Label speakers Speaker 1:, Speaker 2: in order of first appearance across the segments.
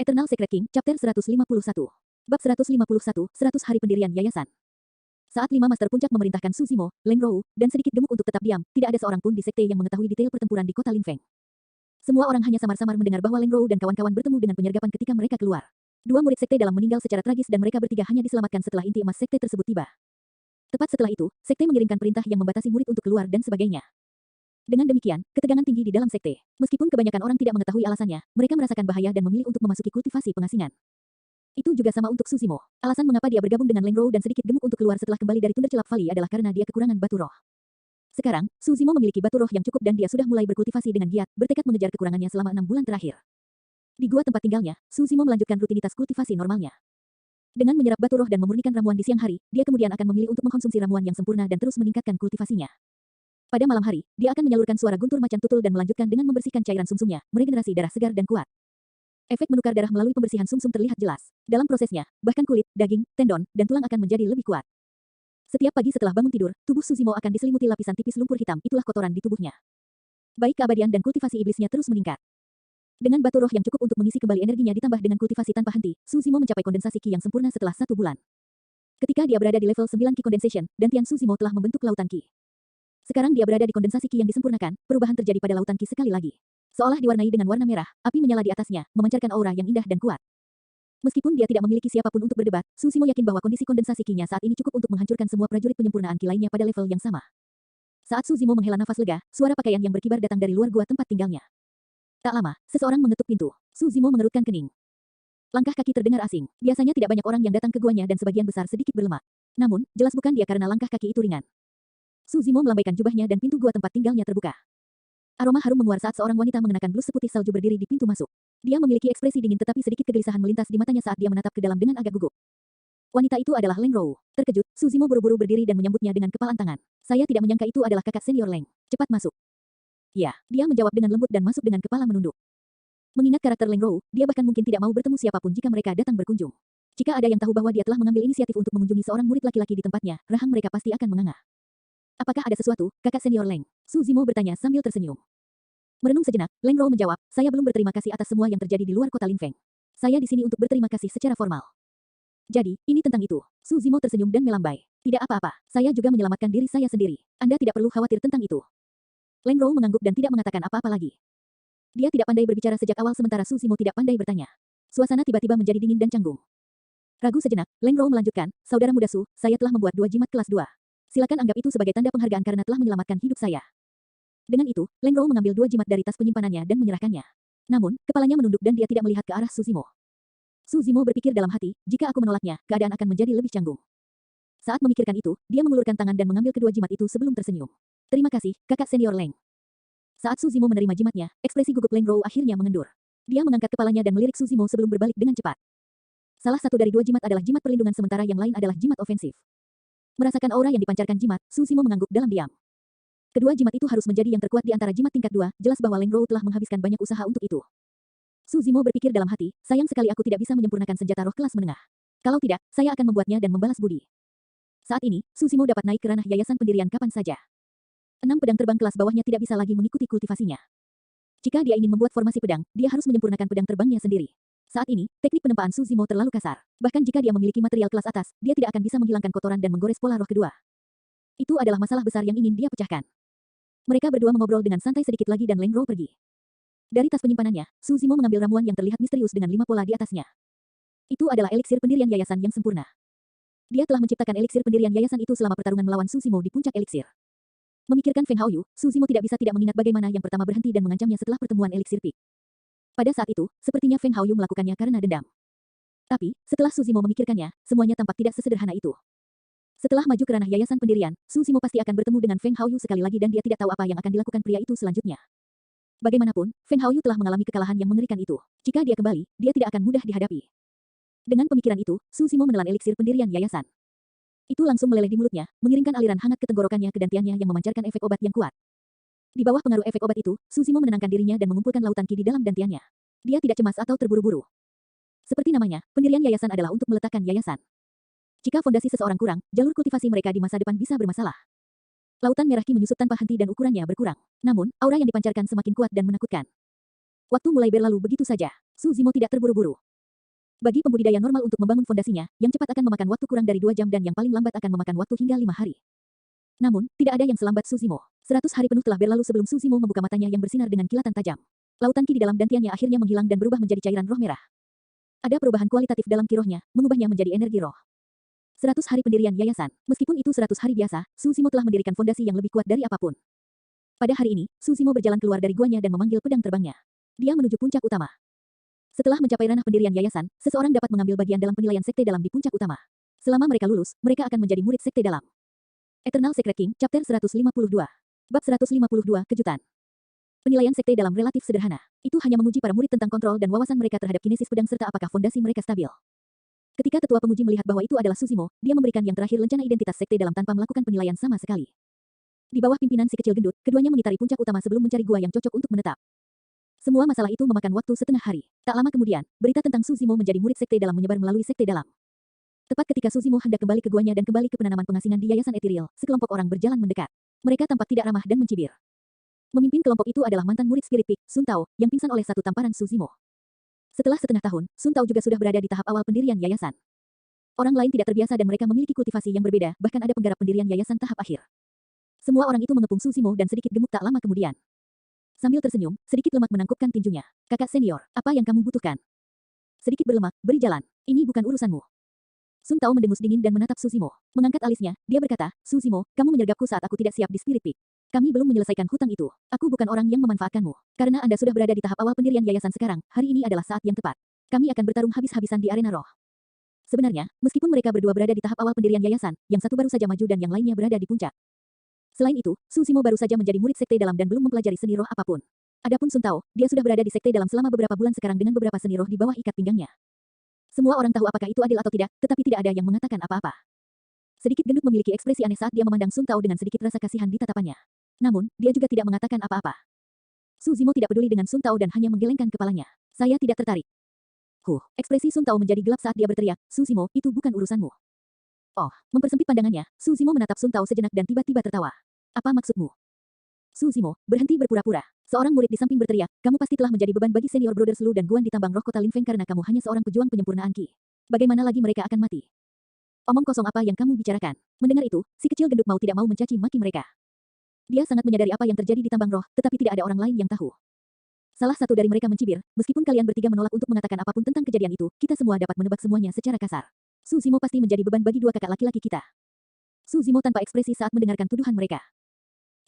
Speaker 1: Eternal Secret King, Chapter 151. Bab 151, 100 Hari Pendirian Yayasan. Saat 5 Master Puncak memerintahkan Su Zimo, Leng Rou, dan sedikit gemuk untuk tetap diam, tidak ada seorang pun di sekte yang mengetahui detail pertempuran di kota Linfeng. Semua orang hanya samar-samar mendengar bahwa Leng Rou dan kawan-kawan bertemu dengan penyergapan ketika mereka keluar. Dua murid sekte dalam meninggal secara tragis dan mereka bertiga hanya diselamatkan setelah inti emas sekte tersebut tiba. Tepat setelah itu, sekte mengirimkan perintah yang membatasi murid untuk keluar dan sebagainya. Dengan demikian, ketegangan tinggi di dalam sekte. Meskipun kebanyakan orang tidak mengetahui alasannya, mereka merasakan bahaya dan memilih untuk memasuki kultivasi pengasingan. Itu juga sama untuk Su Zimo. Alasan mengapa dia bergabung dengan Leng Rou dan sedikit gemuk untuk keluar setelah kembali dari Thunderclap Valley adalah karena dia kekurangan batu roh. Sekarang, Su Zimo memiliki batu roh yang cukup dan dia sudah mulai berkultivasi dengan giat, bertekad mengejar kekurangannya selama 6 bulan terakhir. Di gua tempat tinggalnya, Su Zimo melanjutkan rutinitas kultivasi normalnya. Dengan menyerap batu roh dan memurnikan ramuan di siang hari, dia kemudian akan memilih untuk mengkonsumsi ramuan yang sempurna dan terus meningkatkan kultivasinya. Pada malam hari, dia akan menyalurkan suara guntur macan tutul dan melanjutkan dengan membersihkan cairan sumsumnya, meregenerasi darah segar dan kuat. Efek menukar darah melalui pembersihan sumsum terlihat jelas. Dalam prosesnya, bahkan kulit, daging, tendon, dan tulang akan menjadi lebih kuat. Setiap pagi setelah bangun tidur, tubuh Su Zimo akan diselimuti lapisan tipis lumpur hitam, itulah kotoran di tubuhnya. Baik keabadian dan kultivasi iblisnya terus meningkat. Dengan batu roh yang cukup untuk mengisi kembali energinya ditambah dengan kultivasi tanpa henti, Su Zimo mencapai kondensasi Qi yang sempurna setelah 1 bulan. Ketika dia berada di level 9 Qi Condensation, dan Tian Su Zimo telah membentuk lautan Qi. Sekarang dia berada di kondensasi Qi yang disempurnakan, perubahan terjadi pada lautan Qi sekali lagi. Seolah diwarnai dengan warna merah, api menyala di atasnya, memancarkan aura yang indah dan kuat. Meskipun dia tidak memiliki siapapun untuk berdebat, Su Zimo yakin bahwa kondisi kondensasi Qi-nya saat ini cukup untuk menghancurkan semua prajurit penyempurnaan Qi lainnya pada level yang sama. Saat Su Zimo menghela nafas lega, suara pakaian yang berkibar datang dari luar gua tempat tinggalnya. Tak lama, seseorang mengetuk pintu. Su Zimo mengerutkan kening. Langkah kaki terdengar asing. Biasanya tidak banyak orang yang datang ke guanya dan sebagian besar sedikit berlemak. Namun, jelas bukan dia karena langkah kaki itu ringan. Su Zimo melambaikan jubahnya dan pintu gua tempat tinggalnya terbuka. Aroma harum menguar saat seorang wanita mengenakan blus seputih salju berdiri di pintu masuk. Dia memiliki ekspresi dingin tetapi sedikit kegelisahan melintas di matanya saat dia menatap ke dalam dengan agak gugup. Wanita itu adalah Leng Rou. Terkejut, Su Zimo buru-buru berdiri dan menyambutnya dengan kepalan tangan. Saya tidak menyangka itu adalah kakak senior Leng. Cepat masuk. Ya, dia menjawab dengan lembut dan masuk dengan kepala menunduk. Mengingat karakter Leng Rou, dia bahkan mungkin tidak mau bertemu siapapun jika mereka datang berkunjung. Jika ada yang tahu bahwa dia telah mengambil inisiatif untuk mengunjungi seorang murid laki-laki di tempatnya, rahang mereka pasti akan menganga. Apakah ada sesuatu, kakak senior Leng? Su Zimo bertanya sambil tersenyum. Merenung sejenak, Leng Rou menjawab, saya belum berterima kasih atas semua yang terjadi di luar kota Linfeng. Saya di sini untuk berterima kasih secara formal. Jadi, ini tentang itu. Su Zimo tersenyum dan melambai. Tidak apa-apa, saya juga menyelamatkan diri saya sendiri. Anda tidak perlu khawatir tentang itu. Leng Rou mengangguk dan tidak mengatakan apa-apa lagi. Dia tidak pandai berbicara sejak awal sementara Su Zimo tidak pandai bertanya. Suasana tiba-tiba menjadi dingin dan canggung. Ragu sejenak, Leng Rou melanjutkan, saudara muda Su, saya telah membuat 2 jimat kelas 2. Silakan anggap itu sebagai tanda penghargaan karena telah menyelamatkan hidup saya. Dengan itu, Leng Rou mengambil 2 jimat dari tas penyimpanannya dan menyerahkannya. Namun, kepalanya menunduk dan dia tidak melihat ke arah Su Zimo. Su Zimo berpikir dalam hati, jika aku menolaknya, keadaan akan menjadi lebih canggung. Saat memikirkan itu, dia mengulurkan tangan dan mengambil kedua jimat itu sebelum tersenyum. Terima kasih, kakak senior Leng. Saat Su Zimo menerima jimatnya, ekspresi gugup Leng Rou akhirnya mengendur. Dia mengangkat kepalanya dan melirik Su Zimo sebelum berbalik dengan cepat. Salah satu dari 2 jimat adalah jimat perlindungan sementara yang lain adalah jimat ofensif. Merasakan aura yang dipancarkan jimat, Su Zimo mengangguk dalam diam. Kedua jimat itu harus menjadi yang terkuat di antara jimat tingkat 2, jelas bahwa Leng Rou telah menghabiskan banyak usaha untuk itu. Su Zimo berpikir dalam hati, sayang sekali aku tidak bisa menyempurnakan senjata roh kelas menengah. Kalau tidak, saya akan membuatnya dan membalas budi. Saat ini, Su Zimo dapat naik ke ranah yayasan pendirian kapan saja. 6 pedang terbang kelas bawahnya tidak bisa lagi mengikuti kultivasinya. Jika dia ingin membuat formasi pedang, dia harus menyempurnakan pedang terbangnya sendiri. Saat ini, teknik penempaan Su Zimo terlalu kasar. Bahkan jika dia memiliki material kelas atas, dia tidak akan bisa menghilangkan kotoran dan menggores pola roh kedua. Itu adalah masalah besar yang ingin dia pecahkan. Mereka berdua mengobrol dengan santai sedikit lagi dan Leng Rou pergi. Dari tas penyimpanannya, Su Zimo mengambil ramuan yang terlihat misterius dengan 5 pola di atasnya. Itu adalah eliksir pendirian yayasan yang sempurna. Dia telah menciptakan eliksir pendirian yayasan itu selama pertarungan melawan Su Zimo di puncak eliksir. Memikirkan Feng Haoyu, Su Zimo tidak bisa tidak mengingat bagaimana yang pertama berhenti dan mengancamnya setelah pertemuan eliksir peak. Pada saat itu, sepertinya Feng Haoyu melakukannya karena dendam. Tapi, setelah Su Zimo memikirkannya, semuanya tampak tidak sesederhana itu. Setelah maju ke ranah yayasan pendirian, Su Zimo pasti akan bertemu dengan Feng Haoyu sekali lagi dan dia tidak tahu apa yang akan dilakukan pria itu selanjutnya. Bagaimanapun, Feng Haoyu telah mengalami kekalahan yang mengerikan itu. Jika dia kembali, dia tidak akan mudah dihadapi. Dengan pemikiran itu, Su Zimo menelan eliksir pendirian yayasan. Itu langsung meleleh di mulutnya, mengiringkan aliran hangat ke tenggorokannya ke dantiannya yang memancarkan efek obat yang kuat. Di bawah pengaruh efek obat itu, Su Zimo menenangkan dirinya dan mengumpulkan lautan Qi di dalam dantiannya. Dia tidak cemas atau terburu-buru. Seperti namanya, pendirian yayasan adalah untuk meletakkan yayasan. Jika fondasi seseorang kurang, jalur kultivasi mereka di masa depan bisa bermasalah. Lautan merah Qi menyusut tanpa henti dan ukurannya berkurang. Namun, aura yang dipancarkan semakin kuat dan menakutkan. Waktu mulai berlalu begitu saja. Su Zimo tidak terburu-buru. Bagi pembudidaya normal untuk membangun fondasinya, yang cepat akan memakan waktu kurang dari 2 jam dan yang paling lambat akan memakan waktu hingga 5 hari. Namun, tidak ada yang selambat Suzimo. 100 hari penuh telah berlalu sebelum Suzimo membuka matanya yang bersinar dengan kilatan tajam. Lautan ki di dalam dantiannya akhirnya menghilang dan berubah menjadi cairan roh merah. Ada perubahan kualitatif dalam ki rohnya, mengubahnya menjadi energi roh. 100 hari pendirian yayasan. Meskipun itu 100 hari biasa, Suzimo telah mendirikan fondasi yang lebih kuat dari apapun. Pada hari ini, Suzimo berjalan keluar dari guanya dan memanggil pedang terbangnya. Dia menuju puncak utama. Setelah mencapai ranah pendirian yayasan, seseorang dapat mengambil bagian dalam penilaian sekte dalam di puncak utama. Selama mereka lulus, mereka akan menjadi murid sekte dalam. Eternal Secret King, Chapter 152. Bab 152, Kejutan. Penilaian sekte dalam relatif sederhana. Itu hanya menguji para murid tentang kontrol dan wawasan mereka terhadap kinesis pedang serta apakah fondasi mereka stabil. Ketika tetua penguji melihat bahwa itu adalah Suzimo, dia memberikan yang terakhir lencana identitas sekte dalam tanpa melakukan penilaian sama sekali. Di bawah pimpinan si kecil gendut, keduanya mengitari puncak utama sebelum mencari gua yang cocok untuk menetap. Semua masalah itu memakan waktu setengah hari. Tak lama kemudian, berita tentang Suzimo menjadi murid sekte dalam menyebar melalui sekte dalam. Tepat ketika Suzimo hendak kembali ke guanya dan kembali ke penanaman pengasingan di Yayasan Ethereal, sekelompok orang berjalan mendekat. Mereka tampak tidak ramah dan mencibir. Memimpin kelompok itu adalah mantan murid Spirit Peak, Sun Tao, yang pingsan oleh satu tamparan Suzimo. Setelah setengah tahun, Sun Tao juga sudah berada di tahap awal pendirian yayasan. Orang lain tidak terbiasa dan mereka memiliki kultivasi yang berbeda, bahkan ada penggarap pendirian yayasan tahap akhir. Semua orang itu mengepung Suzimo dan sedikit gemuk tak lama kemudian. Sambil tersenyum, sedikit lemak menangkupkan tinjunya. Kakak senior, apa yang kamu butuhkan? Sedikit berlemak, beri jalan. Ini bukan urusanmu. Sun Tao mendengus dingin dan menatap Suzimo. Mengangkat alisnya, dia berkata, Suzimo, kamu menyergapku saat aku tidak siap di Spirit Peak. Kami belum menyelesaikan hutang itu. Aku bukan orang yang memanfaatkanmu. Karena Anda sudah berada di tahap awal pendirian yayasan sekarang, hari ini adalah saat yang tepat. Kami akan bertarung habis-habisan di arena roh. Sebenarnya, meskipun mereka berdua berada di tahap awal pendirian yayasan, yang satu baru saja maju dan yang lainnya berada di puncak. Selain itu, Suzimo baru saja menjadi murid sekte dalam dan belum mempelajari seni roh apapun. Adapun Sun Tao, dia sudah berada di sekte dalam selama beberapa bulan sekarang dengan beberapa seni roh di bawah ikat pinggangnya. Semua orang tahu apakah itu adil atau tidak, tetapi tidak ada yang mengatakan apa-apa. Sedikit gendut memiliki ekspresi aneh saat dia memandang Sun Tao dengan sedikit rasa kasihan di tatapannya. Namun, dia juga tidak mengatakan apa-apa. Suzimo tidak peduli dengan Sun Tao dan hanya menggelengkan kepalanya. Saya tidak tertarik. Ekspresi Sun Tao menjadi gelap saat dia berteriak, Suzimo, itu bukan urusanmu. Oh, mempersempit pandangannya, Suzimo menatap Sun Tao sejenak dan tiba-tiba tertawa. Apa maksudmu? Suzimo, berhenti berpura-pura. Seorang murid di samping berteriak, kamu pasti telah menjadi beban bagi senior Brothers Lu dan Guan di tambang roh kota Lin Feng karena kamu hanya seorang pejuang penyempurnaan Qi. Bagaimana lagi mereka akan mati? Omong kosong apa yang kamu bicarakan? Mendengar itu, si kecil gendut mau tidak mau mencaci maki mereka. Dia sangat menyadari apa yang terjadi di tambang roh, tetapi tidak ada orang lain yang tahu. Salah satu dari mereka mencibir, meskipun kalian bertiga menolak untuk mengatakan apapun tentang kejadian itu, kita semua dapat menebak semuanya secara kasar. Suzimo pasti menjadi beban bagi dua kakak laki-laki kita. Suzimo tanpa ekspresi saat mendengarkan tuduhan mereka.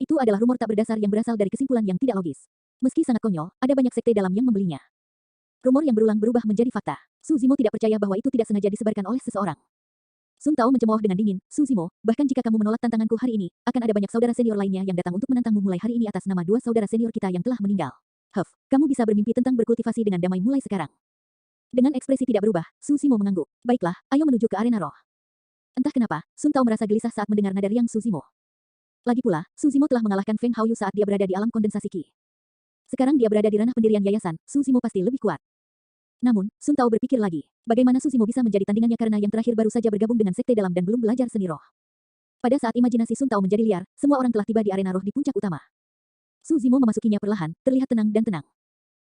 Speaker 1: Itu adalah rumor tak berdasar yang berasal dari kesimpulan yang tidak logis. Meski sangat konyol, ada banyak sekte dalam yang membelinya. Rumor yang berulang berubah menjadi fakta. Suzimo tidak percaya bahwa itu tidak sengaja disebarkan oleh seseorang. Sun Tao mencemooh dengan dingin, Suzimo, bahkan jika kamu menolak tantanganku hari ini, akan ada banyak saudara senior lainnya yang datang untuk menantangmu mulai hari ini atas nama dua saudara senior kita yang telah meninggal. Kamu bisa bermimpi tentang berkultivasi dengan damai mulai sekarang. Dengan ekspresi tidak berubah, Suzimo mengangguk. Baiklah, ayo menuju ke arena roh. Entah kenapa, Sun Tao merasa gelisah saat mendengar nada riang Suzimo. Lagi pula, Suzimo telah mengalahkan Feng Haoyu saat dia berada di alam kondensasi Qi. Sekarang dia berada di ranah pendirian yayasan, Suzimo pasti lebih kuat. Namun, Sun Tao berpikir lagi, bagaimana Suzimo bisa menjadi tandingannya karena yang terakhir baru saja bergabung dengan sekte dalam dan belum belajar seni roh. Pada saat imajinasi Sun Tao menjadi liar, semua orang telah tiba di arena roh di puncak utama. Suzimo memasukinya perlahan, terlihat tenang dan tenang.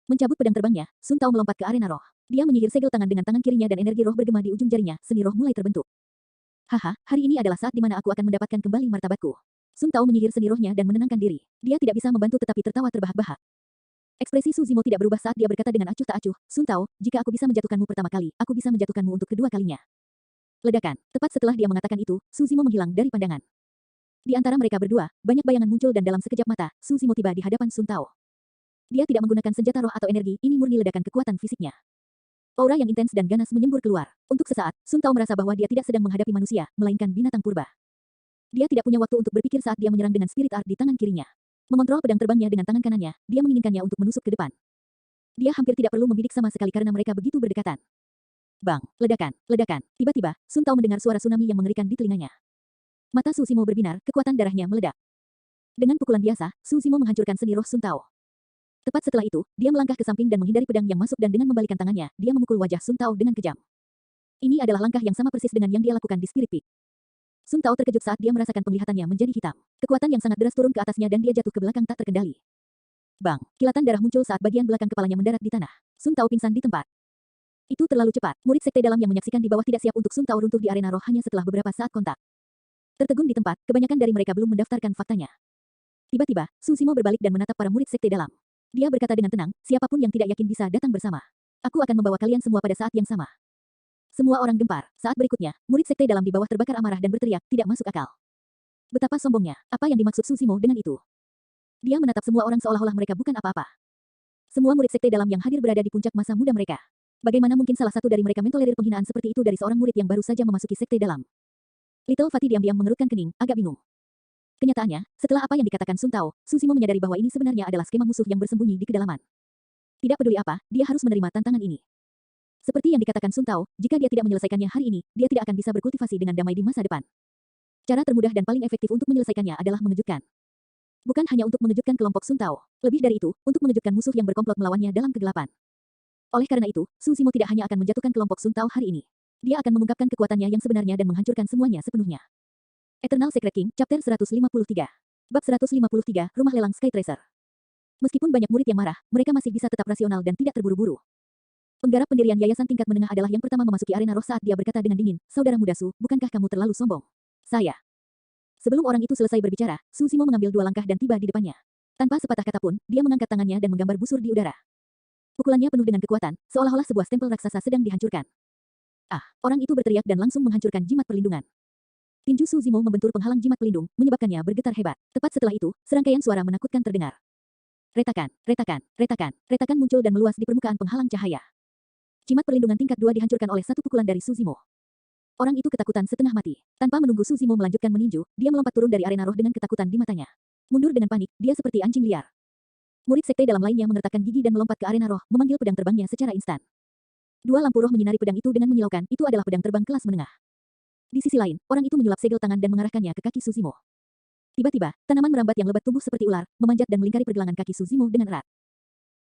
Speaker 1: Mencabut pedang terbangnya, Sun Tao melompat ke arena roh. Dia menyihir segel tangan dengan tangan kirinya dan energi roh bergema di ujung jarinya, seni roh mulai terbentuk. Haha, hari ini adalah saat di mana aku akan mendapatkan kembali martabatku. Sun Tao menyihir seni rohnya dan menenangkan diri. Dia tidak bisa membantu tetapi tertawa terbahak-bahak. Ekspresi Suzimo tidak berubah saat dia berkata dengan acuh tak acuh, Sun Tao, jika aku bisa menjatuhkanmu pertama kali, aku bisa menjatuhkanmu untuk kedua kalinya. Ledakan. Tepat setelah dia mengatakan itu, Suzimo menghilang dari pandangan. Di antara mereka berdua, banyak bayangan muncul dan dalam sekejap mata, Suzimo tiba di hadapan Sun Tao. Dia tidak menggunakan senjata roh atau energi, ini murni ledakan kekuatan fisiknya. Aura yang intens dan ganas menyembur keluar. Untuk sesaat, Sun Tao merasa bahwa dia tidak sedang menghadapi manusia, melainkan binatang purba. Dia tidak punya waktu untuk berpikir saat dia menyerang dengan spirit art di tangan kirinya. Mengontrol pedang terbangnya dengan tangan kanannya, dia menginginkannya untuk menusuk ke depan. Dia hampir tidak perlu membidik sama sekali karena mereka begitu berdekatan. Bang, ledakan, ledakan. Tiba-tiba, Sun Tao mendengar suara tsunami yang mengerikan di telinganya. Mata Suzimo berbinar, kekuatan darahnya meledak. Dengan pukulan biasa, Suzimo menghancurkan seni roh Sun Tao. Tepat setelah itu, dia melangkah ke samping dan menghindari pedang yang masuk dan dengan membalikkan tangannya, dia memukul wajah Sun Tao dengan kejam. Ini adalah langkah yang sama persis dengan yang dia lakukan di Spirit Peak. Sun Tao terkejut saat dia merasakan penglihatannya menjadi hitam. Kekuatan yang sangat deras turun ke atasnya dan dia jatuh ke belakang tak terkendali. Bang, kilatan darah muncul saat bagian belakang kepalanya mendarat di tanah. Sun Tao pingsan di tempat. Itu terlalu cepat. Murid sekte dalam yang menyaksikan di bawah tidak siap untuk Sun Tao runtuh di arena roh hanya setelah beberapa saat kontak. Tertegun di tempat, kebanyakan dari mereka belum mendaftarkan faktanya. Tiba-tiba, Su Zimo berbalik dan menatap para murid sekte dalam. Dia berkata dengan tenang, siapapun yang tidak yakin bisa datang bersama. Aku akan membawa kalian semua pada saat yang sama. Semua orang gempar. Saat berikutnya, murid sekte dalam di bawah terbakar amarah dan berteriak, tidak masuk akal. Betapa sombongnya. Apa yang dimaksud Su Zimo dengan itu? Dia menatap semua orang seolah-olah mereka bukan apa-apa. Semua murid sekte dalam yang hadir berada di puncak masa muda mereka. Bagaimana mungkin salah satu dari mereka mentolerir penghinaan seperti itu dari seorang murid yang baru saja memasuki sekte dalam? Little Fatty diam-diam mengerutkan kening, agak bingung. Kenyataannya, setelah apa yang dikatakan Sun Tao, Su Zimo menyadari bahwa ini sebenarnya adalah skema musuh yang bersembunyi di kedalaman. Tidak peduli apa, dia harus menerima tantangan ini. Seperti yang dikatakan Sun Tao, jika dia tidak menyelesaikannya hari ini, dia tidak akan bisa berkultivasi dengan damai di masa depan. Cara termudah dan paling efektif untuk menyelesaikannya adalah mengejutkan. Bukan hanya untuk mengejutkan kelompok Sun Tao, lebih dari itu, untuk mengejutkan musuh yang berkomplot melawannya dalam kegelapan. Oleh karena itu, Su Zimo tidak hanya akan menjatuhkan kelompok Sun Tao hari ini. Dia akan mengungkapkan kekuatannya yang sebenarnya dan menghancurkan semuanya sepenuhnya. Eternal Secret King, Chapter 153. Bab 153, Rumah Lelang Sky Tracer. Meskipun banyak murid yang marah, mereka masih bisa tetap rasional dan tidak terburu-buru. Penggarap pendirian yayasan tingkat menengah adalah yang pertama memasuki arena roh saat dia berkata dengan dingin, saudara muda Su, bukankah kamu terlalu sombong? Saya. Sebelum orang itu selesai berbicara, Su Zimo mengambil 2 langkah dan tiba di depannya. Tanpa sepatah kata pun, dia mengangkat tangannya dan menggambar busur di udara. Pukulannya penuh dengan kekuatan, seolah-olah sebuah stempel raksasa sedang dihancurkan. Ah, orang itu berteriak dan langsung menghancurkan jimat perlindungan. Tinju Su Zimo membentur penghalang jimat pelindung, menyebabkannya bergetar hebat. Tepat setelah itu, serangkaian suara menakutkan terdengar. Retakan, retakan, retakan, retakan muncul dan meluas di permukaan penghalang cahaya. Jimat perlindungan tingkat 2 dihancurkan oleh satu pukulan dari Su Zimo. Orang itu ketakutan setengah mati. Tanpa menunggu Su Zimo melanjutkan meninju, dia melompat turun dari arena roh dengan ketakutan di matanya. Mundur dengan panik, dia seperti anjing liar. Murid sekte dalam lainnya mengertakkan gigi dan melompat ke arena roh, memanggil pedang terbangnya secara instan. 2 lampu roh menyinari pedang itu dengan menyilaukan, itu adalah pedang terbang kelas menengah. Di sisi lain, orang itu menyulap segel tangan dan mengarahkannya ke kaki Su Zimo. Tiba-tiba, tanaman merambat yang lebat tumbuh seperti ular, memanjat dan melingkari pergelangan kaki Su Zimo dengan erat.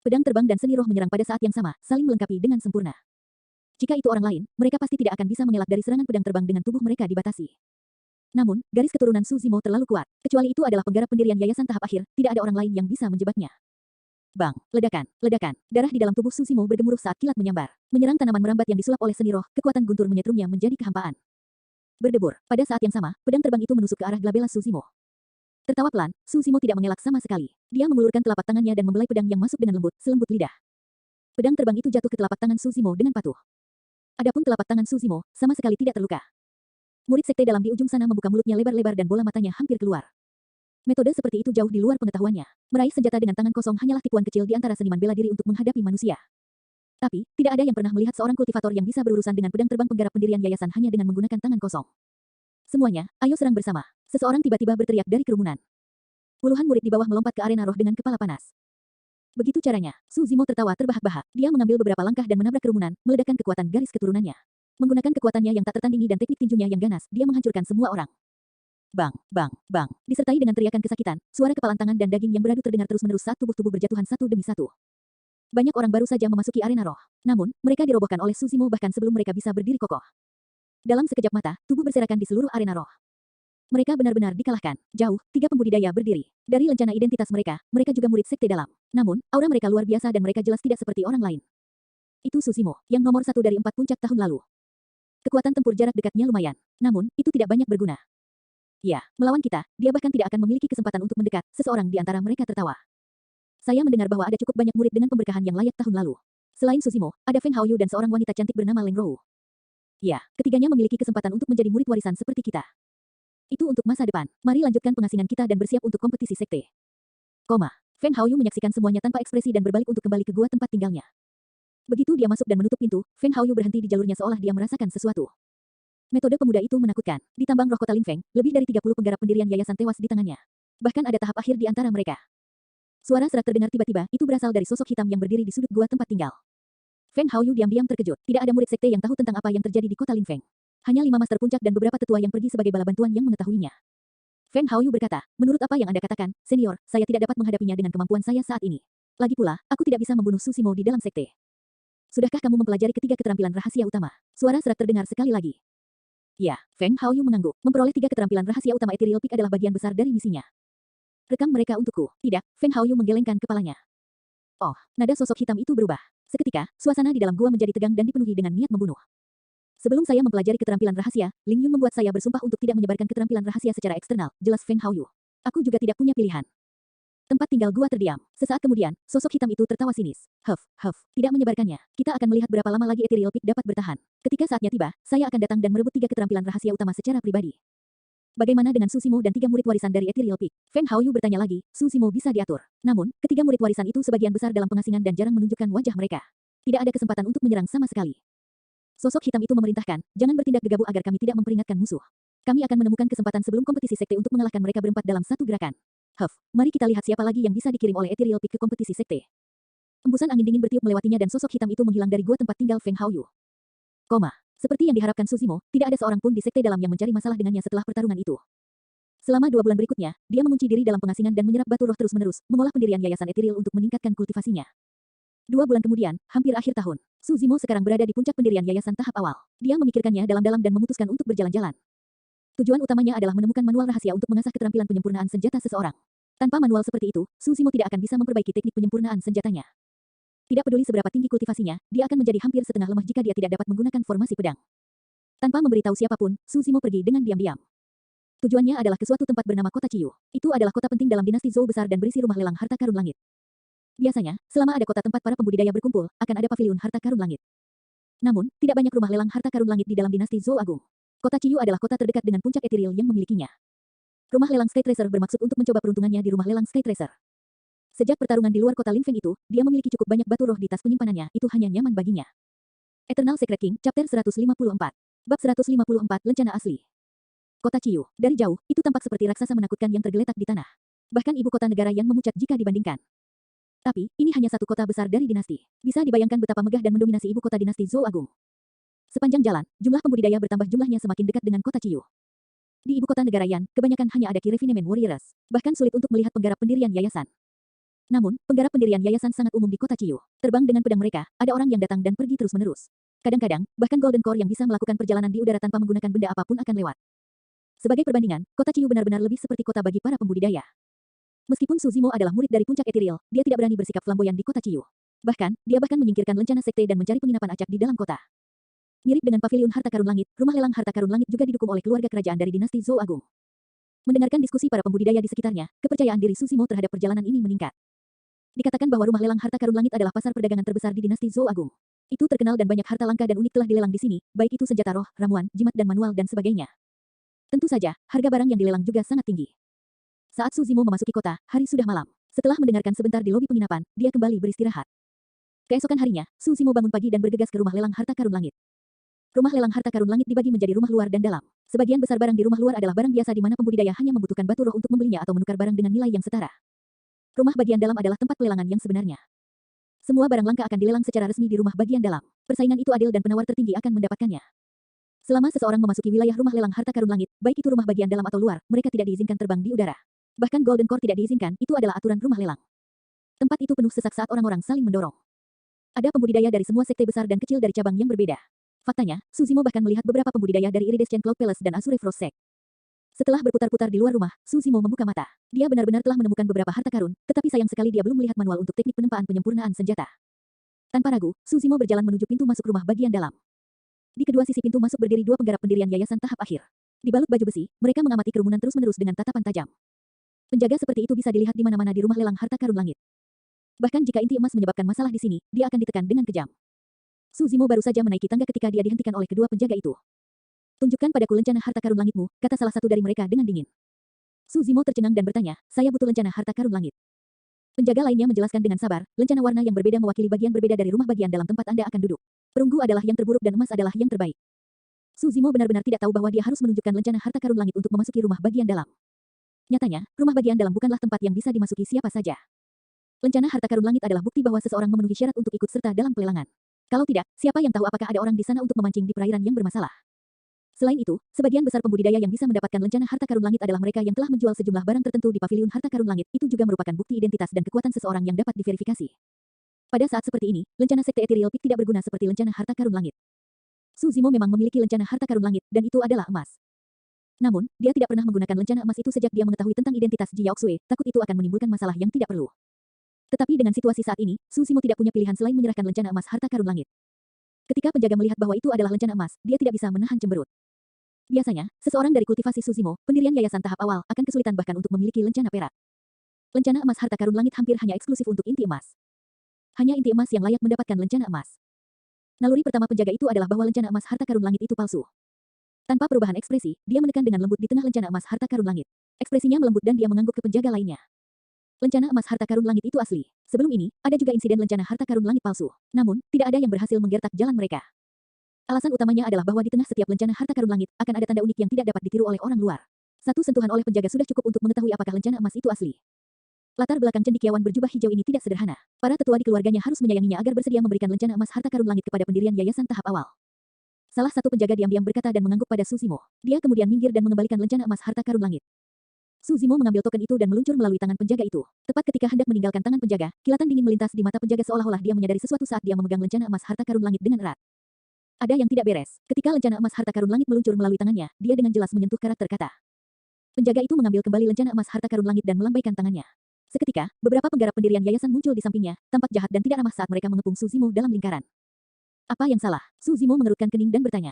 Speaker 1: Pedang terbang dan seni roh menyerang pada saat yang sama, saling melengkapi dengan sempurna. Jika itu orang lain, mereka pasti tidak akan bisa mengelak dari serangan pedang terbang dengan tubuh mereka dibatasi. Namun, garis keturunan Su Zimo terlalu kuat. Kecuali itu adalah penggarap pendirian yayasan tahap akhir, tidak ada orang lain yang bisa menjebaknya. Bang, ledakan, ledakan. Darah di dalam tubuh Su Zimo bergemuruh saat kilat menyambar. Menyerang tanaman merambat yang disulap oleh seni roh, kekuatan guntur menyetrumnya menjadi kehampaan. Berdebur. Pada saat yang sama, pedang terbang itu menusuk ke arah glabella Su Zimo. Tertawa pelan, Su Zimo tidak mengelak sama sekali. Dia mengulurkan telapak tangannya dan membelai pedang yang masuk dengan lembut, selembut lidah. Pedang terbang itu jatuh ke telapak tangan Su Zimo dengan patuh. Adapun telapak tangan Su Zimo, sama sekali tidak terluka. Murid sekte dalam di ujung sana membuka mulutnya lebar-lebar dan bola matanya hampir keluar. Metode seperti itu jauh di luar pengetahuannya. Meraih senjata dengan tangan kosong hanyalah tipuan kecil di antara seniman bela diri untuk menghadapi manusia. Tapi, tidak ada yang pernah melihat seorang kultivator yang bisa berurusan dengan pedang terbang penggarap pendirian yayasan hanya dengan menggunakan tangan kosong. Semuanya, ayo serang bersama. Seseorang tiba-tiba berteriak dari kerumunan. Puluhan murid di bawah melompat ke arena roh dengan kepala panas. Begitu caranya, Su Zimo tertawa terbahak-bahak. Dia mengambil beberapa langkah dan menabrak kerumunan, meledakkan kekuatan garis keturunannya. Menggunakan kekuatannya yang tak tertandingi dan teknik tinjunya yang ganas, dia menghancurkan semua orang. Bang, bang, bang. Disertai dengan teriakan kesakitan, suara kepalan tangan dan daging yang beradu terdengar terus-menerus saat tubuh-tubuh berjatuhan satu demi satu. Banyak orang baru saja memasuki arena roh. Namun, mereka dirobohkan oleh Su Zimo bahkan sebelum mereka bisa berdiri kokoh. Dalam sekejap mata, tubuh berserakan di seluruh arena roh. Mereka benar-benar dikalahkan. Jauh, 3 pembudidaya berdiri. Dari lencana identitas mereka, mereka juga murid sekte dalam. Namun, aura mereka luar biasa dan mereka jelas tidak seperti orang lain. Itu Su Zimo, yang nomor 1 dari 4 puncak tahun lalu. Kekuatan tempur jarak dekatnya lumayan. Namun, itu tidak banyak berguna. Ya, melawan kita, dia bahkan tidak akan memiliki kesempatan untuk mendekat, seseorang di antara mereka tertawa. Saya mendengar bahwa ada cukup banyak murid dengan pemberkahan yang layak tahun lalu. Selain Su Zimo, ada Feng Haoyu dan seorang wanita cantik bernama Leng Rou. Ya, ketiganya memiliki kesempatan untuk menjadi murid warisan seperti kita. Itu untuk masa depan. Mari lanjutkan pengasingan kita dan bersiap untuk kompetisi sekte. Feng Haoyu menyaksikan semuanya tanpa ekspresi dan berbalik untuk kembali ke gua tempat tinggalnya. Begitu dia masuk dan menutup pintu, Feng Haoyu berhenti di jalurnya seolah dia merasakan sesuatu. Metode pemuda itu menakutkan. Di tambang roh kota Lin Feng, lebih dari 30 penggarap pendirian yayasan tewas di tangannya. Bahkan ada tahap akhir di antara mereka. Suara serak terdengar tiba-tiba, itu berasal dari sosok hitam yang berdiri di sudut gua tempat tinggal. Feng Haoyu diam-diam terkejut. Tidak ada murid sekte yang tahu tentang apa yang terjadi di kota Lin Feng. Hanya 5 master puncak dan beberapa tetua yang pergi sebagai bala bantuan yang mengetahuinya. Feng Haoyu berkata, menurut apa yang Anda katakan, senior, saya tidak dapat menghadapinya dengan kemampuan saya saat ini. Lagi pula, aku tidak bisa membunuh Su Zimo di dalam sekte. Sudahkah kamu mempelajari ketiga keterampilan rahasia utama? Suara serak terdengar sekali lagi. Ya, Feng Haoyu mengangguk. Memperoleh 3 keterampilan rahasia utama Ethereal Peak adalah bagian besar dari misinya. Rekam mereka untukku. Tidak, Feng Haoyu menggelengkan kepalanya. Oh, nada sosok hitam itu berubah. Seketika, suasana di dalam gua menjadi tegang dan dipenuhi dengan niat membunuh. Sebelum saya mempelajari keterampilan rahasia, Ling Yun membuat saya bersumpah untuk tidak menyebarkan keterampilan rahasia secara eksternal, jelas Feng Haoyu. Aku juga tidak punya pilihan. Tempat tinggal gua terdiam. Sesaat kemudian, sosok hitam itu tertawa sinis. Tidak menyebarkannya. Kita akan melihat berapa lama lagi Ethereal Peak dapat bertahan. Ketika saatnya tiba, saya akan datang dan merebut 3 keterampilan rahasia utama secara pribadi. Bagaimana dengan Susimo dan 3 murid warisan dari Ethereal Peak? Feng Haoyu bertanya lagi, Susimo bisa diatur. Namun, ketiga murid warisan itu sebagian besar dalam pengasingan dan jarang menunjukkan wajah mereka. Tidak ada kesempatan untuk menyerang sama sekali. Sosok hitam itu memerintahkan, jangan bertindak gegabah agar kami tidak memperingatkan musuh. Kami akan menemukan kesempatan sebelum kompetisi sekte untuk mengalahkan mereka berempat dalam satu gerakan. Mari kita lihat siapa lagi yang bisa dikirim oleh Ethereal Peak ke kompetisi sekte. Embusan angin dingin bertiup melewatinya dan sosok hitam itu menghilang dari gua tempat tinggal Feng Haoyu. Seperti yang diharapkan Susimo, tidak ada seorang pun di sekte dalam yang mencari masalah dengannya setelah pertarungan itu. Selama 2 bulan berikutnya, dia mengunci diri dalam pengasingan dan menyerap batu roh terus-menerus, mengolah pendirian yayasan Ethereal untuk meningkatkan kultivasinya. 2 bulan kemudian, hampir akhir tahun, Susimo sekarang berada di puncak pendirian yayasan tahap awal. Dia memikirkannya dalam-dalam dan memutuskan untuk berjalan-jalan. Tujuan utamanya adalah menemukan manual rahasia untuk mengasah keterampilan penyempurnaan senjata seseorang. Tanpa manual seperti itu, Susimo tidak akan bisa memperbaiki teknik penyempurnaan senjatanya. Tidak peduli seberapa tinggi kultivasinya, dia akan menjadi hampir setengah lemah jika dia tidak dapat menggunakan formasi pedang. Tanpa memberitahu siapapun, Susimo pergi dengan diam-diam. Tujuannya adalah ke suatu tempat bernama Kota Ciyu. Itu adalah kota penting dalam dinasti Zhou besar dan berisi rumah lelang harta karun langit. Biasanya, selama ada kota tempat para pembudidaya berkumpul, akan ada paviliun harta karun langit. Namun, tidak banyak rumah lelang harta karun langit di dalam dinasti Zhou Agung. Kota Ciyu adalah kota terdekat dengan puncak Ethereal yang memilikinya. Rumah lelang Sky Tracer bermaksud untuk mencoba peruntungannya di rumah lelang Sky Tracer. Sejak pertarungan di luar kota Lin Feng itu, dia memiliki cukup banyak batu roh di tas penyimpanannya, itu hanya nyaman baginya. Eternal Secret King, Chapter 154. Bab 154, Lencana Asli. Kota Ciyu, dari jauh, itu tampak seperti raksasa menakutkan yang tergeletak di tanah. Bahkan ibu kota negara yang memucat jika dibandingkan. Tapi, ini hanya satu kota besar dari dinasti. Bisa dibayangkan betapa megah dan mendominasi ibu kota dinasti Zhou Agung. Sepanjang jalan, jumlah pembudidaya bertambah jumlahnya semakin dekat dengan kota Ciyu. Di ibu kota negara Yan, kebanyakan hanya ada Key Refinement Warriors. Bahkan sulit untuk melihat penggarap pendirian yayasan. Namun, penggarap pendirian yayasan sangat umum di kota Ciyu. Terbang dengan pedang mereka, ada orang yang datang dan pergi terus-menerus. Kadang-kadang, bahkan Golden Core yang bisa melakukan perjalanan di udara tanpa menggunakan benda apapun akan lewat. Sebagai perbandingan, kota Ciyu benar-benar lebih seperti kota bagi para pembudidaya. Meskipun Susimo adalah murid dari puncak Ethereal, dia tidak berani bersikap flamboyan di kota Ciyu. Bahkan, dia bahkan menyingkirkan lencana sekte dan mencari penginapan acak di dalam kota. Mirip dengan paviliun harta karun langit, rumah lelang harta karun langit juga didukung oleh keluarga kerajaan dari dinasti Zhou Agung. Mendengarkan diskusi para pembudidaya di sekitarnya, kepercayaan diri Susimo terhadap perjalanan ini meningkat. Dikatakan bahwa rumah lelang harta karun langit adalah pasar perdagangan terbesar di dinasti Zhou Agung. Itu terkenal dan banyak harta langka dan unik telah dilelang di sini, baik itu senjata roh, ramuan, jimat dan manual dan sebagainya. Tentu saja, harga barang yang dilelang juga sangat tinggi. Saat Susimo memasuki kota, hari sudah malam. Setelah mendengarkan sebentar di lobi penginapan, dia kembali beristirahat. Keesokan harinya, Susimo bangun pagi dan bergegas ke rumah lelang harta karun langit. Rumah lelang harta karun langit dibagi menjadi rumah luar dan dalam. Sebagian besar barang di rumah luar adalah barang biasa di mana pembudidaya hanya membutuhkan batu roh untuk membelinya atau menukar barang dengan nilai yang setara. Rumah bagian dalam adalah tempat pelelangan yang sebenarnya. Semua barang langka akan dilelang secara resmi di rumah bagian dalam. Persaingan itu adil dan penawar tertinggi akan mendapatkannya. Selama seseorang memasuki wilayah rumah lelang harta karun langit, baik itu rumah bagian dalam atau luar, mereka tidak diizinkan terbang di udara. Bahkan Golden Core tidak diizinkan, itu adalah aturan rumah lelang. Tempat itu penuh sesak saat orang-orang saling mendorong. Ada pembudidaya dari semua sekte besar dan kecil dari cabang yang berbeda. Faktanya, Susimo bahkan melihat beberapa pembudidaya dari Iridescent Cloud Palace dan Azure Frost Sect. Setelah berputar-putar di luar rumah, Susimo membuka mata. Dia benar-benar telah menemukan beberapa harta karun, tetapi sayang sekali dia belum melihat manual untuk teknik penempaan penyempurnaan senjata. Tanpa ragu, Susimo berjalan menuju pintu masuk rumah bagian dalam. Di kedua sisi pintu masuk berdiri 2 penggarap pendirian yayasan tahap akhir. Dibalut baju besi, mereka mengamati kerumunan terus-menerus dengan tatapan tajam. Penjaga seperti itu bisa dilihat di mana-mana di rumah lelang harta karun langit. Bahkan jika inti emas menyebabkan masalah di sini, dia akan ditekan dengan kejam. Susimo baru saja menaiki tangga ketika dia dihentikan oleh kedua penjaga itu. Tunjukkan padaku lencana harta karun langitmu, kata salah satu dari mereka dengan dingin. Susimo tercengang dan bertanya, saya butuh lencana harta karun langit. Penjaga lainnya menjelaskan dengan sabar, lencana warna yang berbeda mewakili bagian berbeda dari rumah bagian dalam tempat Anda akan duduk. Perunggu adalah yang terburuk dan emas adalah yang terbaik. Susimo benar-benar tidak tahu bahwa dia harus menunjukkan lencana harta karun langit untuk memasuki rumah bagian dalam. Nyatanya, rumah bagian dalam bukanlah tempat yang bisa dimasuki siapa saja. Lencana harta karun langit adalah bukti bahwa seseorang memenuhi syarat untuk ikut serta dalam pelelangan. Kalau tidak, siapa yang tahu apakah ada orang di sana untuk memancing di perairan yang bermasalah. Selain itu, sebagian besar pembudidaya yang bisa mendapatkan lencana harta karun langit adalah mereka yang telah menjual sejumlah barang tertentu di paviliun harta karun langit. Itu juga merupakan bukti identitas dan kekuatan seseorang yang dapat diverifikasi. Pada saat seperti ini, lencana sekte Ethereal Peak tidak berguna seperti lencana harta karun langit. Susimo memang memiliki lencana harta karun langit, dan itu adalah emas. Namun, dia tidak pernah menggunakan lencana emas itu sejak dia mengetahui tentang identitas Ji Yaoxue, takut itu akan menimbulkan masalah yang tidak perlu. Tetapi dengan situasi saat ini, Susimo tidak punya pilihan selain menyerahkan lencana emas harta karun langit. Ketika penjaga melihat bahwa itu adalah lencana emas, dia tidak bisa menahan cemberut. Biasanya, seseorang dari kultivasi Susimo, pendirian yayasan tahap awal, akan kesulitan bahkan untuk memiliki lencana perak. Lencana emas harta karun langit hampir hanya eksklusif untuk inti emas. Hanya inti emas yang layak mendapatkan lencana emas. Naluri pertama penjaga itu adalah bahwa lencana emas harta karun langit itu palsu. Tanpa perubahan ekspresi, dia menekan dengan lembut di tengah lencana emas harta karun langit. Ekspresinya melembut dan dia mengangguk ke penjaga lainnya. Lencana emas harta karun langit itu asli. Sebelum ini, ada juga insiden lencana harta karun langit palsu. Namun, tidak ada yang berhasil menggertak jalan mereka. Alasan utamanya adalah bahwa di tengah setiap lencana harta karun langit, akan ada tanda unik yang tidak dapat ditiru oleh orang luar. Satu sentuhan oleh penjaga sudah cukup untuk mengetahui apakah lencana emas itu asli. Latar belakang cendekiawan berjubah hijau ini tidak sederhana. Para tetua di keluarganya harus menyayanginya agar bersedia memberikan lencana emas harta karun langit kepada pendirian yayasan tahap awal. Salah satu penjaga diam-diam berkata dan mengangguk pada Susimo. Dia kemudian minggir dan mengembalikan lencana emas harta karun langit. Susimo mengambil token itu dan meluncur melalui tangan penjaga itu. Tepat ketika hendak meninggalkan tangan penjaga, kilatan dingin melintas di mata penjaga seolah-olah dia menyadari sesuatu saat dia memegang lencana emas harta karun langit dengan erat. Ada yang tidak beres. Ketika lencana emas harta karun langit meluncur melalui tangannya, dia dengan jelas menyentuh karakter kata. Penjaga itu mengambil kembali lencana emas harta karun langit dan melambaikan tangannya. Seketika, beberapa penggarap pendirian yayasan muncul di sampingnya, tampak jahat dan tidak ramah saat mereka mengepung Susimo dalam lingkaran. Apa yang salah? Susimo mengerutkan kening dan bertanya.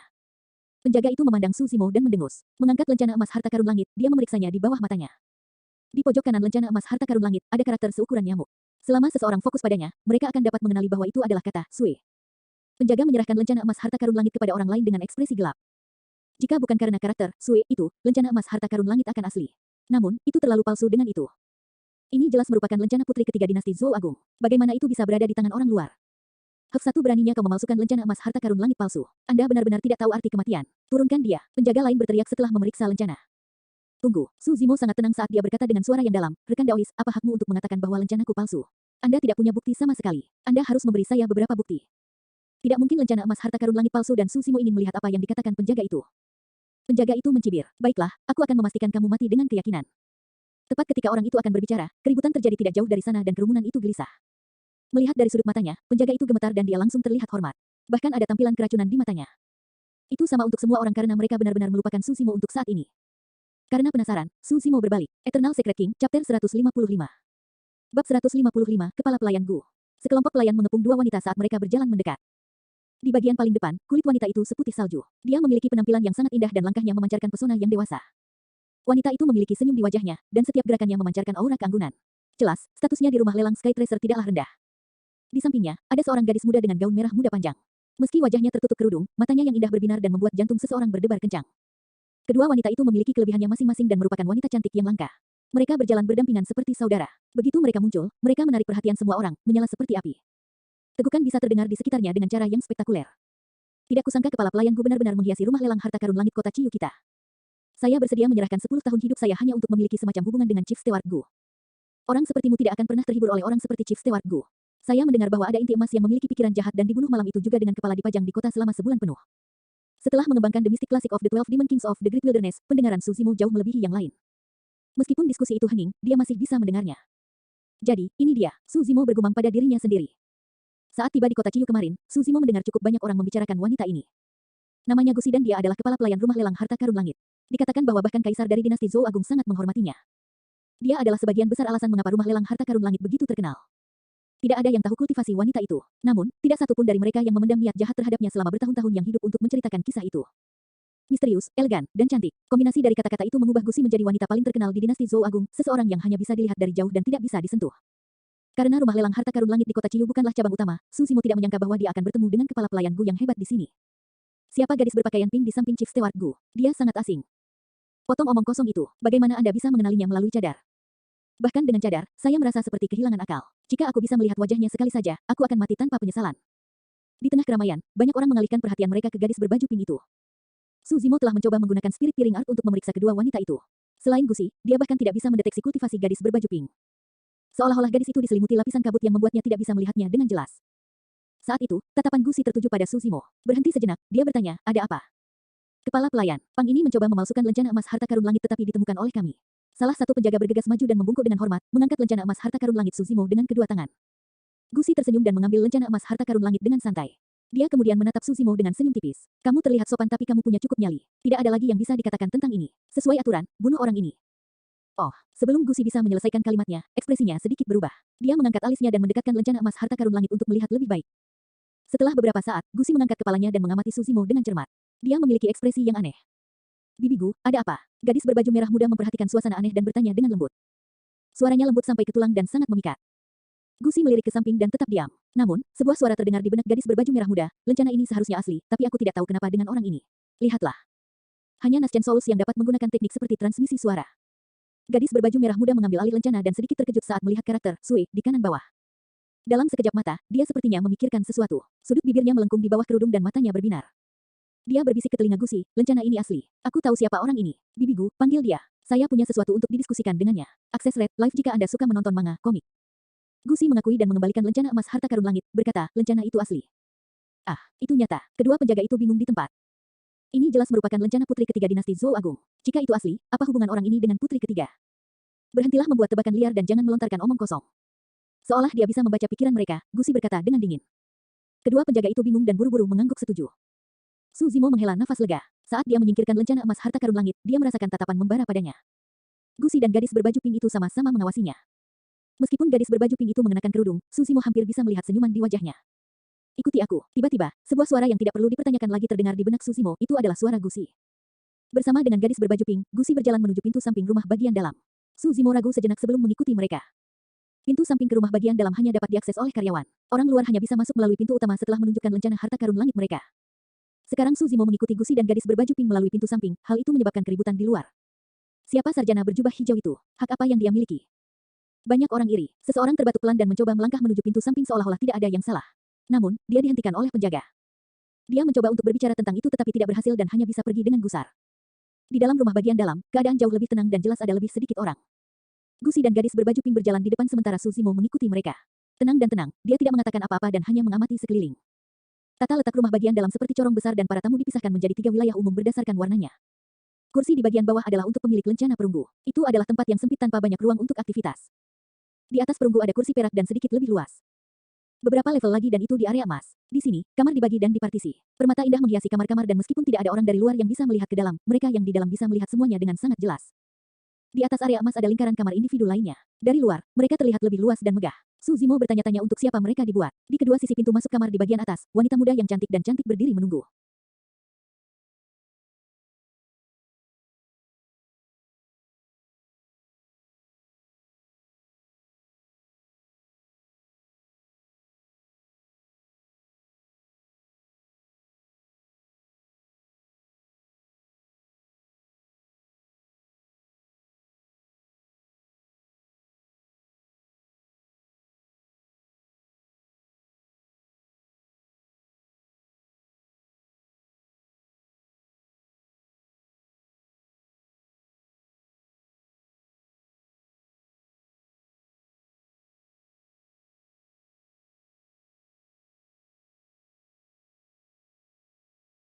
Speaker 1: Penjaga itu memandang Susimo dan mendengus. Mengangkat lencana emas harta karun langit, dia memeriksanya di bawah matanya. Di pojok kanan lencana emas harta karun langit, ada karakter seukuran nyamuk. Selama seseorang fokus padanya, mereka akan dapat mengenali bahwa itu adalah kata Sui. Penjaga menyerahkan lencana emas harta karun langit kepada orang lain dengan ekspresi gelap. Jika bukan karena karakter Sui itu, lencana emas harta karun langit akan asli. Namun, itu terlalu palsu dengan itu. Ini jelas merupakan lencana putri ketiga dinasti Zhou Agung. Bagaimana itu bisa berada di tangan orang luar? Satu beraninya kau memalsukan lencana emas harta karun langit palsu. Anda benar-benar tidak tahu arti kematian. Turunkan dia. Penjaga lain berteriak setelah memeriksa lencana. Tunggu. Susimo sangat tenang saat dia berkata dengan suara yang dalam. Rekan Daois, apa hakmu untuk mengatakan bahwa lencanaku palsu? Anda tidak punya bukti sama sekali. Anda harus memberi saya beberapa bukti. Tidak mungkin lencana emas harta karun langit palsu dan Susimo ingin melihat apa yang dikatakan penjaga itu. Penjaga itu mencibir. Baiklah, aku akan memastikan kamu mati dengan keyakinan. Tepat ketika orang itu akan berbicara, keributan terjadi tidak jauh dari sana dan kerumunan itu gelisah. Melihat dari sudut matanya, penjaga itu gemetar dan dia langsung terlihat hormat. Bahkan ada tampilan keracunan di matanya. Itu sama untuk semua orang karena mereka benar-benar melupakan Susimo untuk saat ini. Karena penasaran, Susimo berbalik. Eternal Secret King, Chapter 155. Bab 155, Kepala Pelayan Gu. Sekelompok pelayan mengepung dua wanita saat mereka berjalan mendekat. Di bagian paling depan, kulit wanita itu seputih salju. Dia memiliki penampilan yang sangat indah dan langkahnya memancarkan pesona yang dewasa. Wanita itu memiliki senyum di wajahnya, dan setiap gerakannya memancarkan aura keanggunan. Jelas, statusnya di rumah lelang Sky Tracer tidaklah rendah. Di sampingnya, ada seorang gadis muda dengan gaun merah muda panjang. Meski wajahnya tertutup kerudung, matanya yang indah berbinar dan membuat jantung seseorang berdebar kencang. Kedua wanita itu memiliki kelebihannya masing-masing dan merupakan wanita cantik yang langka. Mereka berjalan berdampingan seperti saudara. Begitu mereka muncul, mereka menarik perhatian semua orang, menyala seperti api. Tegukan bisa terdengar di sekitarnya dengan cara yang spektakuler. Tidak kusangka kepala pelayanku benar-benar menghiasi rumah lelang harta karun langit kota Ciyu kita. Saya bersedia menyerahkan 10 tahun hidup saya hanya untuk memiliki semacam hubungan dengan Chief Steward Gu. Orang sepertimu tidak akan pernah terhibur oleh orang seperti Chief Steward Gu. Saya mendengar bahwa ada inti emas yang memiliki pikiran jahat dan dibunuh malam itu juga dengan kepala dipajang di kota selama sebulan penuh. Setelah mengembangkan The Mystic Classic of the 12 Demon Kings of the Great Wilderness, pendengaran Susimo jauh melebihi yang lain. Meskipun diskusi itu hening, dia masih bisa mendengarnya. Jadi, ini dia, Susimo bergumam pada dirinya sendiri. Saat tiba di kota Ciyu kemarin, Susimo mendengar cukup banyak orang membicarakan wanita ini. Namanya Gusi dan dia adalah kepala pelayan rumah lelang harta karun langit. Dikatakan bahwa bahkan kaisar dari dinasti Zhou Agung sangat menghormatinya. Dia adalah sebagian besar alasan mengapa rumah lelang harta karun langit begitu terkenal. Tidak ada yang tahu kultivasi wanita itu. Namun, tidak satu pun dari mereka yang memendam niat jahat terhadapnya selama bertahun-tahun yang hidup untuk menceritakan kisah itu. Misterius, elegan, dan cantik. Kombinasi dari kata-kata itu mengubah Gusi menjadi wanita paling terkenal di dinasti Zhou Agung, seseorang yang hanya bisa dilihat dari jauh dan tidak bisa disentuh. Karena rumah lelang harta karun langit di kota Ciyu bukanlah cabang utama, Susimo tidak menyangka bahwa dia akan bertemu dengan kepala pelayan Gu yang hebat di sini. Siapa gadis berpakaian pink di samping Chief Steward Gu? Dia sangat asing. Potong omong kosong itu, bagaimana Anda bisa mengenalinya melalui cadar? Bahkan dengan cadar, saya merasa seperti kehilangan akal. Jika aku bisa melihat wajahnya sekali saja, aku akan mati tanpa penyesalan. Di tengah keramaian, banyak orang mengalihkan perhatian mereka ke gadis berbaju pink itu. Susimo telah mencoba menggunakan spirit peering art untuk memeriksa kedua wanita itu. Selain Gusi, dia bahkan tidak bisa mendeteksi kultivasi gadis berbaju pink. Seolah-olah gadis itu diselimuti lapisan kabut yang membuatnya tidak bisa melihatnya dengan jelas. Saat itu, tatapan Gusi tertuju pada Susimo. Berhenti sejenak, dia bertanya, ada apa? Kepala pelayan, Pang ini mencoba memalsukan lencana emas harta karun langit tetapi ditemukan oleh kami. Salah satu penjaga bergegas maju dan membungkuk dengan hormat, mengangkat lencana emas harta karun langit Susimo dengan kedua tangan. Gusi tersenyum dan mengambil lencana emas harta karun langit dengan santai. Dia kemudian menatap Susimo dengan senyum tipis. Kamu terlihat sopan tapi kamu punya cukup nyali. Tidak ada lagi yang bisa dikatakan tentang ini. Sesuai aturan, bunuh orang ini. Oh, sebelum Gusi bisa menyelesaikan kalimatnya, ekspresinya sedikit berubah. Dia mengangkat alisnya dan mendekatkan lencana emas harta karun langit untuk melihat lebih baik. Setelah beberapa saat, Gusi mengangkat kepalanya dan mengamati Suzimo dengan cermat. Dia memiliki ekspresi yang aneh. Bibi Gu, ada apa? Gadis berbaju merah muda memperhatikan suasana aneh dan bertanya dengan lembut. Suaranya lembut sampai ke tulang dan sangat memikat. Gusi melirik ke samping dan tetap diam. Namun, sebuah suara terdengar di benak gadis berbaju merah muda. Lencana ini seharusnya asli, tapi aku tidak tahu kenapa dengan orang ini. Lihatlah. Hanya Nasjen Solus yang dapat menggunakan teknik seperti transmisi suara. Gadis berbaju merah muda mengambil alih lencana dan sedikit terkejut saat melihat karakter Sui di kanan bawah. Dalam sekejap mata, dia sepertinya memikirkan sesuatu. Sudut bibirnya melengkung di bawah kerudung dan matanya berbinar. Dia berbisik ke telinga Gusi, lencana ini asli. Aku tahu siapa orang ini. Bibi Gu, panggil dia. Saya punya sesuatu untuk didiskusikan dengannya. Akses Red Live jika Anda suka menonton manga, komik. Gusi mengakui dan mengembalikan lencana emas harta karun langit, berkata, lencana itu asli. Ah, itu nyata. Kedua penjaga itu bingung di tempat. Ini jelas merupakan lencana putri ketiga dinasti Zhou Agung. Jika itu asli, apa hubungan orang ini dengan putri ketiga? Berhentilah membuat tebakan liar dan jangan melontarkan omong kosong. Seolah dia bisa membaca pikiran mereka, Gusi berkata dengan dingin. Kedua penjaga itu bingung dan buru-buru mengangguk setuju. Suzimo menghela nafas lega. Saat dia menyingkirkan lencana emas harta karun langit, dia merasakan tatapan membara padanya. Gusi dan gadis berbaju pink itu sama-sama mengawasinya. Meskipun gadis berbaju pink itu mengenakan kerudung, Suzimo hampir bisa melihat senyuman di wajahnya. Ikuti aku. Tiba-tiba, sebuah suara yang tidak perlu dipertanyakan lagi terdengar di benak Suzimo. Itu adalah suara Gusi. Bersama dengan gadis berbaju pink, Gusi berjalan menuju pintu samping rumah bagian dalam. Suzimo ragu sejenak sebelum mengikuti mereka. Pintu samping ke rumah bagian dalam hanya dapat diakses oleh karyawan. Orang luar hanya bisa masuk melalui pintu utama setelah menunjukkan lencana harta karun langit mereka. Sekarang Suzimo mengikuti Gusi dan gadis berbaju pink melalui pintu samping. Hal itu menyebabkan keributan di luar. Siapa sarjana berjubah hijau itu? Hak apa yang dia miliki? Banyak orang iri. Seseorang terbatuk pelan dan mencoba melangkah menuju pintu samping seolah-olah tidak ada yang salah. Namun, dia dihentikan oleh penjaga. Dia mencoba untuk berbicara tentang itu tetapi tidak berhasil dan hanya bisa pergi dengan gusar. Di dalam rumah bagian dalam, keadaan jauh lebih tenang dan jelas ada lebih sedikit orang. Gusi dan gadis berbaju pink berjalan di depan sementara Suzimo mengikuti mereka. Tenang dan tenang, dia tidak mengatakan apa-apa dan hanya mengamati sekeliling. Tata letak rumah bagian dalam seperti corong besar dan para tamu dipisahkan menjadi 3 wilayah umum berdasarkan warnanya. Kursi di bagian bawah adalah untuk pemilik lencana perunggu. Itu adalah tempat yang sempit tanpa banyak ruang untuk aktivitas. Di atas perunggu ada kursi perak dan sedikit lebih luas. Beberapa level lagi dan itu di area emas. Di sini, kamar dibagi dan dipartisi. Permata indah menghiasi kamar-kamar dan meskipun tidak ada orang dari luar yang bisa melihat ke dalam, mereka yang di dalam bisa melihat semuanya dengan sangat jelas. Di atas area emas ada lingkaran kamar individu lainnya. Dari luar, mereka terlihat lebih luas dan megah. Suzimo bertanya-tanya untuk siapa mereka dibuat. Di kedua sisi pintu masuk kamar di bagian atas, wanita muda yang cantik dan cantik berdiri menunggu.